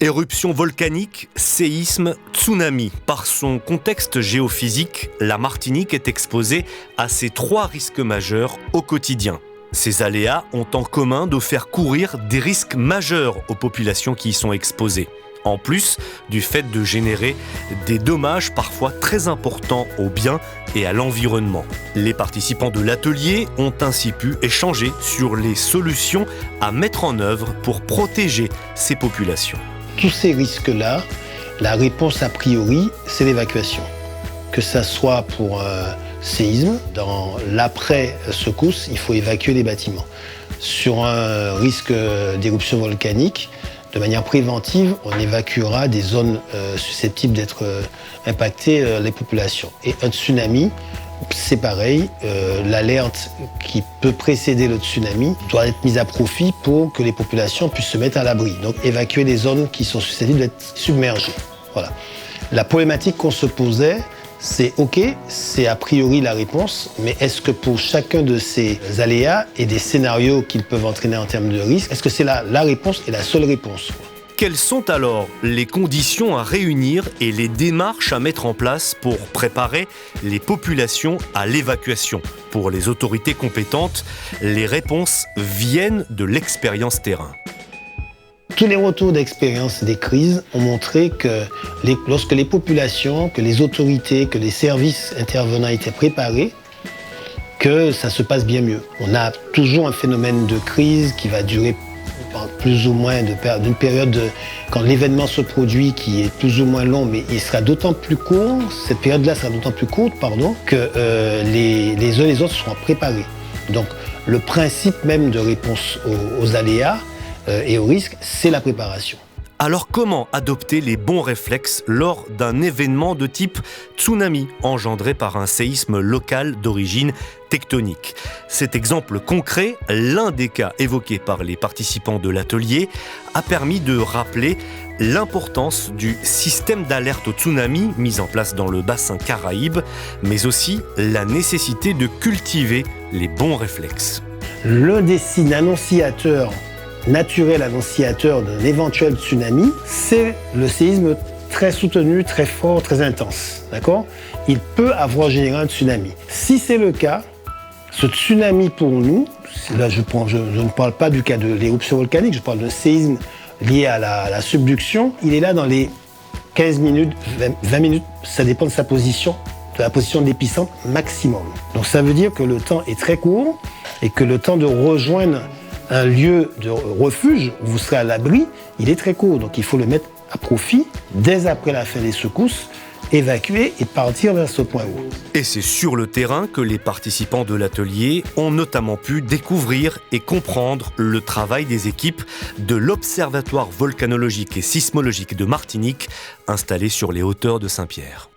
Éruption volcanique, séisme, tsunami. Par son contexte géophysique, la Martinique est exposée à ces trois risques majeurs au quotidien. Ces aléas ont en commun de faire courir des risques majeurs aux populations qui y sont exposées, en plus du fait de générer des dommages parfois très importants aux biens et à l'environnement. Les participants de l'atelier ont ainsi pu échanger sur les solutions à mettre en œuvre pour protéger ces populations. Tous ces risques-là, la réponse a priori, c'est l'évacuation. Que ça soit pour un séisme, dans l'après-secousse, il faut évacuer les bâtiments. Sur un risque d'éruption volcanique, de manière préventive, on évacuera des zones susceptibles d'être impactées, les populations. Et un tsunami, c'est pareil, l'alerte qui peut précéder le tsunami doit être mise à profit pour que les populations puissent se mettre à l'abri. Donc évacuer les zones qui sont susceptibles d'être submergées. Voilà. La problématique qu'on se posait, c'est OK, c'est a priori la réponse, mais est-ce que pour chacun de ces aléas et des scénarios qu'ils peuvent entraîner en termes de risque, est-ce que c'est la réponse et la seule réponse ? Quelles sont alors les conditions à réunir et les démarches à mettre en place pour préparer les populations à l'évacuation ? Pour les autorités compétentes, les réponses viennent de l'expérience terrain. Tous les retours d'expérience des crises ont montré que lorsque les populations, que les autorités, que les services intervenants étaient préparés, que ça se passe bien mieux. On a toujours un phénomène de crise qui va durer plus ou moins d'une période quand l'événement se produit qui est plus ou moins long, mais il sera d'autant plus court, cette période-là sera d'autant plus courte, que les uns et les autres seront préparés. Donc le principe même de réponse aux aléas et aux risques, c'est la préparation. Alors comment adopter les bons réflexes lors d'un événement de type tsunami engendré par un séisme local d'origine tectonique ? Cet exemple concret, l'un des cas évoqués par les participants de l'atelier, a permis de rappeler l'importance du système d'alerte au tsunami mis en place dans le bassin Caraïbe, mais aussi la nécessité de cultiver les bons réflexes. L'un des signes annonciateurs naturel annonciateur d'un éventuel tsunami, c'est le séisme très soutenu, très fort, très intense. D'accord ? Il peut avoir généré un tsunami. Si c'est le cas, ce tsunami pour nous, là je ne parle pas du cas de l'éruption volcanique, je parle d'un séisme lié à la subduction, il est là dans les 15 minutes, 20 minutes, ça dépend de sa position, de la position de l'épicentre maximum. Donc ça veut dire que le temps est très court et que le temps de rejoindre un lieu de refuge où vous serez à l'abri, il est très court. Donc il faut le mettre à profit dès après la fin des secousses, évacuer et partir vers ce point haut. Et c'est sur le terrain que les participants de l'atelier ont notamment pu découvrir et comprendre le travail des équipes de l'Observatoire volcanologique et sismologique de Martinique, installé sur les hauteurs de Saint-Pierre.